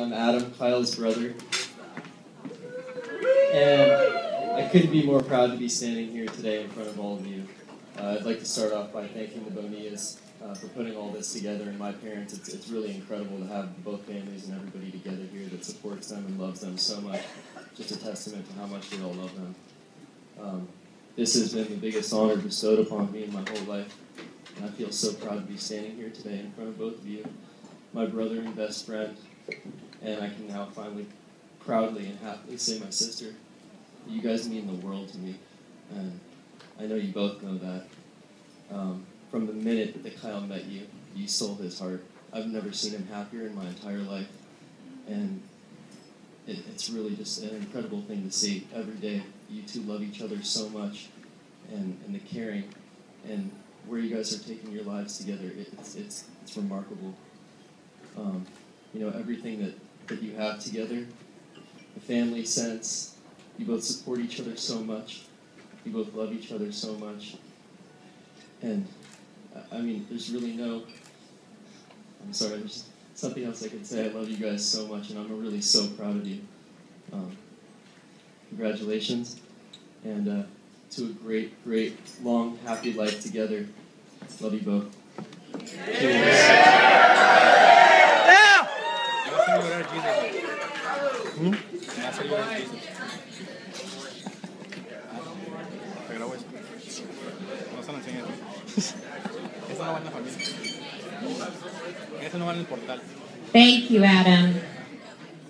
I'm Adam, Kyle's brother. And I couldn't be more proud to be standing here today in front of all of you. I'd like to start off by thanking the Bonillas for putting all this together, and my parents. It's really incredible to have both families and everybody together here that supports them and loves them so much. Just a testament to how much they all love them. This has been the biggest honor bestowed upon me in my whole life, and I feel so proud to be standing here today in front of both of you, my brother and best friend, and I can now finally proudly and happily say my sister. You guys mean the world to me, and I know you both know that. From the minute that Kyle met you, you stole his heart. I've never seen him happier in my entire life, and it's really just an incredible thing to see every day. You two love each other so much, and the caring, and where you guys are taking your lives together, it's remarkable. You know, everything that you have together, the family sense, you both support each other so much, you both love each other so much, and I mean, there's really no, I'm sorry, there's something else I can say. I love you guys so much, and I'm really so proud of you. Congratulations, and to a great, great, long, happy life together. Love you both. Cheers. Thank you, Adam.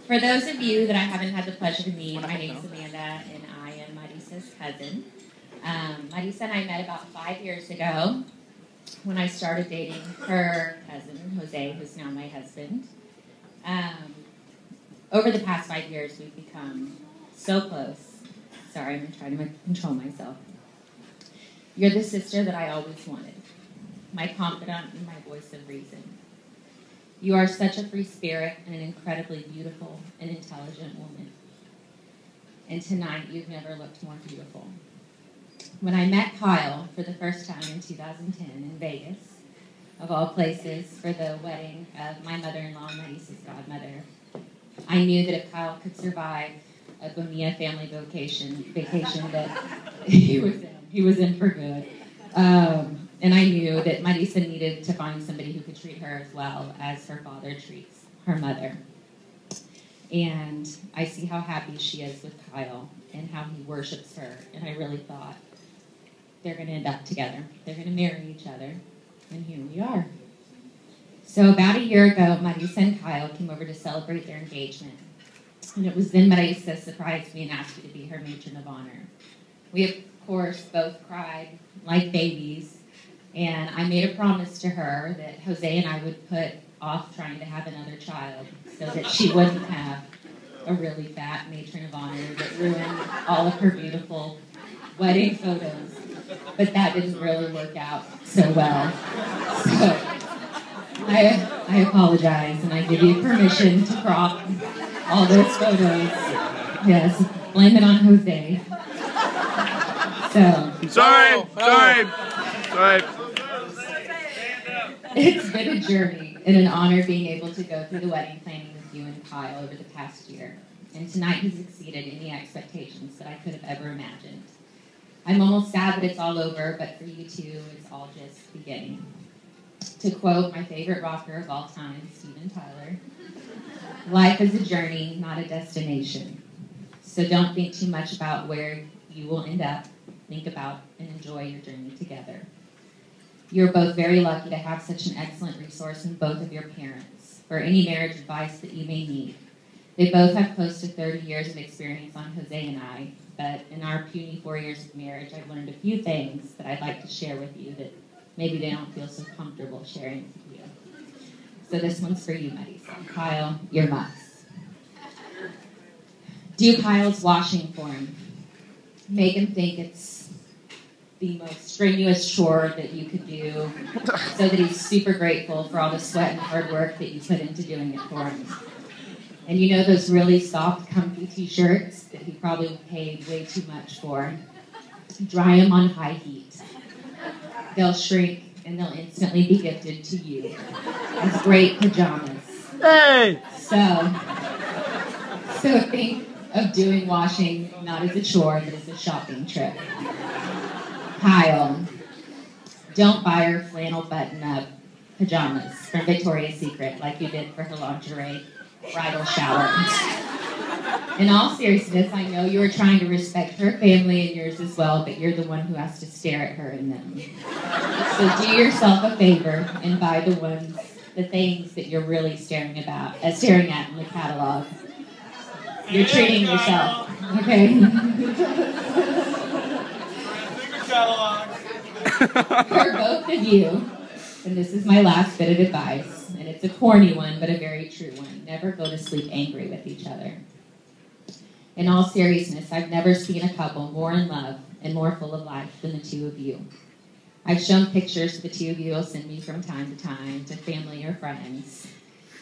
For those of you that I haven't had the pleasure to meet, my name is Amanda, and I am Marisa's cousin. Marisa and I met about 5 years ago when I started dating her cousin, Jose, who's now my husband. Over the past 5 years, we've become so close. Sorry, I'm trying to control myself. You're the sister that I always wanted, my confidant and my voice of reason. You are such a free spirit and an incredibly beautiful and intelligent woman. And tonight, you've never looked more beautiful. When I met Kyle for the first time in 2010 in Vegas, of all places, for the wedding of my mother-in-law, Marisa's godmother, I knew that if Kyle could survive a Bonilla family vacation that he was in for good. And I knew that Marisa needed to find somebody who could treat her as well as her father treats her mother. And I see how happy she is with Kyle and how he worships her. And I really thought they're going to end up together. They're going to marry each other. And here we are. So about a year ago, Marisa and Kyle came over to celebrate their engagement. And it was then Marisa surprised me and asked me to be her matron of honor. We, of course, both cried like babies. And I made a promise to her that Jose and I would put off trying to have another child so that she wouldn't have a really fat matron of honor that ruined all of her beautiful wedding photos. But that didn't really work out so well. So I apologize, and I give you permission to crop all those photos. Yes, blame it on Jose. So sorry. It's been a journey and an honor being able to go through the wedding planning with you and Kyle over the past year. And tonight has exceeded any expectations that I could have ever imagined. I'm almost sad that it's all over, but for you two, it's all just beginning. To quote my favorite rocker of all time, Steven Tyler, life is a journey, not a destination. So don't think too much about where you will end up. Think about and enjoy your journey together. You're both very lucky to have such an excellent resource in both of your parents for any marriage advice that you may need. They both have close to 30 years of experience on Jose and I, but in our puny 4 years of marriage, I've learned a few things that I'd like to share with you that maybe they don't feel so comfortable sharing with you. So this one's for you, Marisa. Kyle, your must. Do Kyle's washing for him. Make him think it's the most strenuous chore that you could do so that he's super grateful for all the sweat and hard work that you put into doing it for him. And you know those really soft, comfy t-shirts that he probably paid way too much for? Dry them on high heat. They'll shrink and they'll instantly be gifted to you as great pajamas. Hey! So So think of doing washing not as a chore, but as a shopping trip. Kyle, don't buy her flannel button-up pajamas from Victoria's Secret like you did for her lingerie bridal shower. In all seriousness, I know you are trying to respect her family and yours as well, but you're the one who has to stare at her in them. So do yourself a favor and buy the things that you're really staring at in the catalog. You're treating yourself, okay? For both of you, and this is my last bit of advice, and it's a corny one, but a very true one. Never go to sleep angry with each other. In all seriousness, I've never seen a couple more in love and more full of life than the two of you. I've shown pictures the two of you will send me from time to time to family or friends.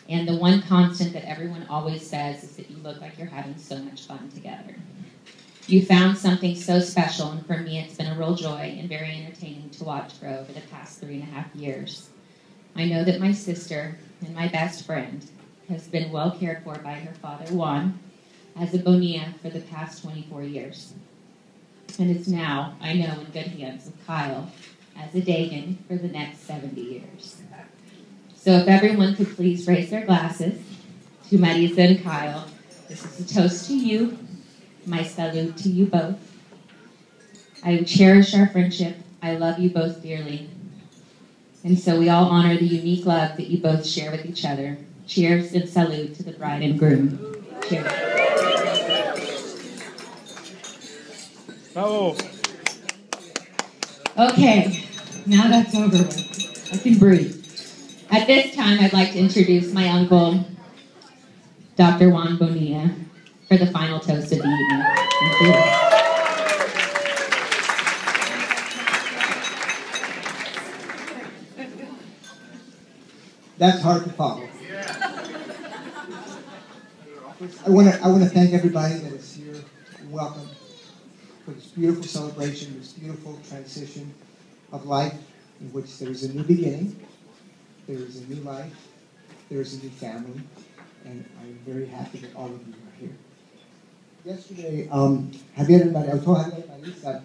And the one constant that everyone always says is that you look like you're having so much fun together. You found something so special, and for me it's been a real joy and very entertaining to watch grow over the past 3.5 years. I know that my sister and my best friend has been well cared for by her father, Juan, as a Bonilla for the past 24 years. And is now, I know, in good hands with Kyle as a Dagan for the next 70 years. So if everyone could please raise their glasses to Marisa and Kyle, this is a toast to you, my salute to you both. I cherish our friendship. I love you both dearly. And so we all honor the unique love that you both share with each other. Cheers and salute to the bride and groom. Cheers. Bravo. Okay, now that's over with. I can breathe. At this time, I'd like to introduce my uncle, Dr. Juan Bonilla, for the final toast of the evening. Thank you. That's hard to follow. I want to thank everybody that is here. Welcome for this beautiful celebration, this beautiful transition of life in which there is a new beginning, there is a new life, there is a new family, and I'm very happy that all of you are here. Yesterday, I told Javier and Marisa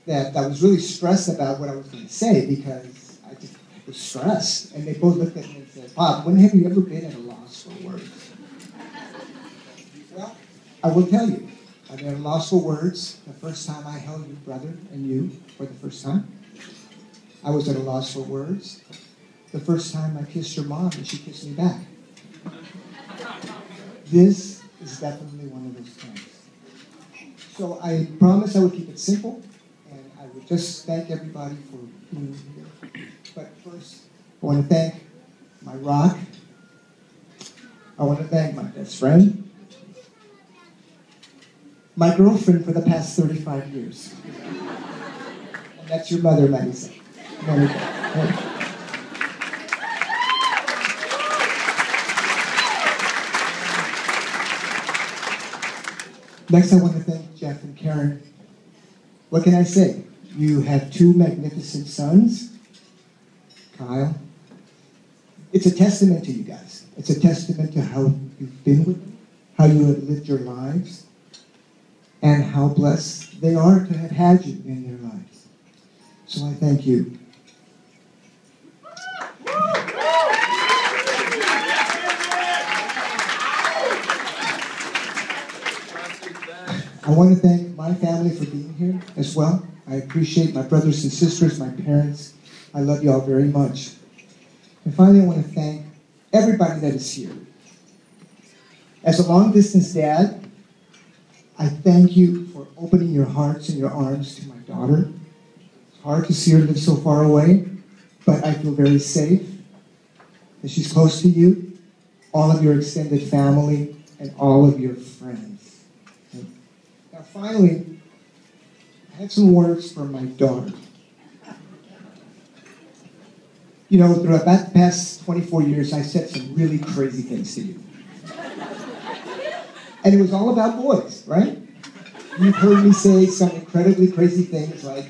that I was really stressed about what I was going to say because I just was stressed. And they both looked at me and said, Bob, when have you ever been at a loss for words? Well, I will tell you, I've been at a loss for words the first time I held your brother and you for the first time. I was at a loss for words the first time I kissed your mom and she kissed me back. This is definitely one of those times. So I promised I would keep it simple, and I would just thank everybody for being here. But first, I want to thank my rock. I want to thank my best friend, my girlfriend for the past 35 years. And that's your mother, Marisa. There we go. Next, I want to thank Jeff and Karen. What can I say? You have two magnificent sons, Kyle. It's a testament to you guys. It's a testament to how you've been with them, how you have lived your lives, and how blessed they are to have had you in their lives. So I thank you. I want to thank my family for being here as well. I appreciate my brothers and sisters, my parents. I love you all very much. And finally, I want to thank everybody that is here. As a long-distance dad, I thank you for opening your hearts and your arms to my daughter. It's hard to see her live so far away, but I feel very safe that she's close to you, all of your extended family, and all of your friends. Now, finally, I have some words for my daughter. You know, throughout the past 24 years, I said some really crazy things to you. And it was all about boys, right? You've heard me say some incredibly crazy things like,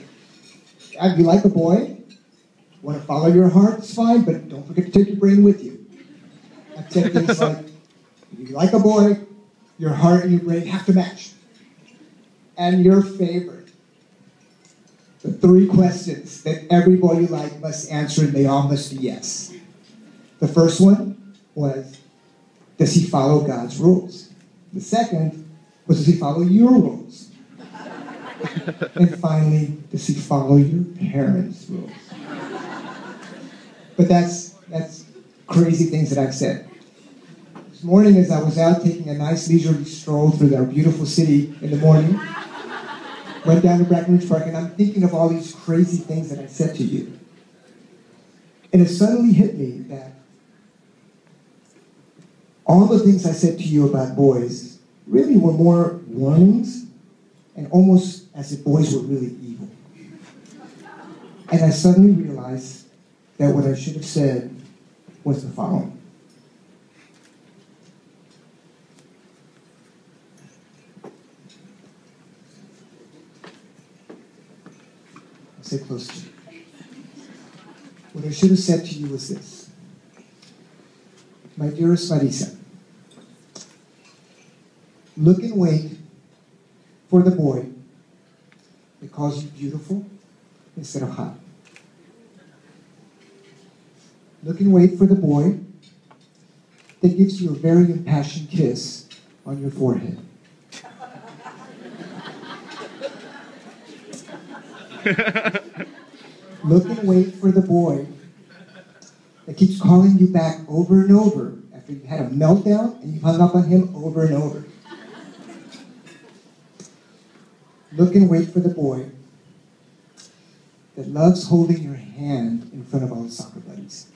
if you like a boy, want to follow your heart, it's fine, but don't forget to take your brain with you. I've said things like, if you like a boy, your heart and your brain have to match. And your favorite, the 3 questions that every boy you like must answer, and they all must be yes. The first one was, does he follow God's rules? The second was, does he follow your rules? And finally, does he follow your parents' rules? But that's crazy things that I've said. This morning, as I was out taking a nice leisurely stroll through our beautiful city in the morning, went down to Breckenridge Park, and I'm thinking of all these crazy things that I said to you. And it suddenly hit me that all the things I said to you about boys really were more warnings, and almost as if boys were really evil. And I suddenly realized that what I should have said was the following. I'll say close to you. What I should have said to you was this. My dearest Marisa, look and wait for the boy that calls you beautiful instead of hot. Look and wait for the boy that gives you a very impassioned kiss on your forehead. Look and wait for the boy that keeps calling you back over and over after you had a meltdown and you hung up on him over and over. Look and wait for the boy that loves holding your hand in front of all his soccer buddies.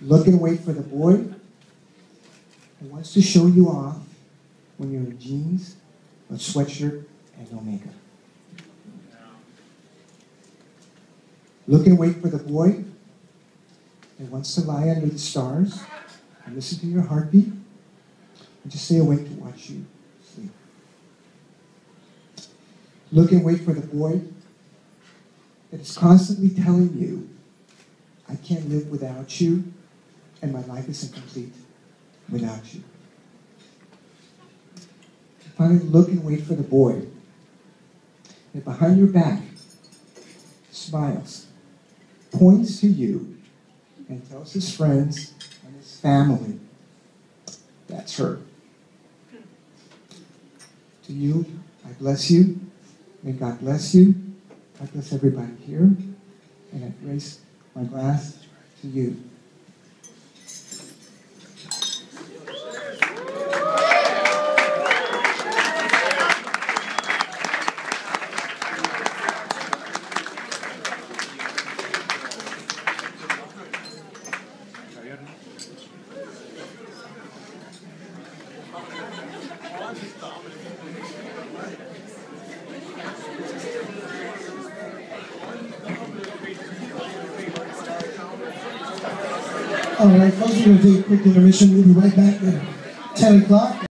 Look and wait for the boy that wants to show you off when you're in jeans, a sweatshirt, and no makeup. Look and wait for the boy that wants to lie under the stars and listen to your heartbeat and just stay awake to watch you sleep. Look and wait for the boy that is constantly telling you, I can't live without you, and my life is incomplete without you. Finally, look and wait for the boy that behind your back smiles, points to you, and tells his friends and his family, that's her. To you, I bless you. May God bless you. God bless everybody here. And I raise my glass to you. All right, folks, we're going to take a quick intermission. We'll be right back at 10 o'clock.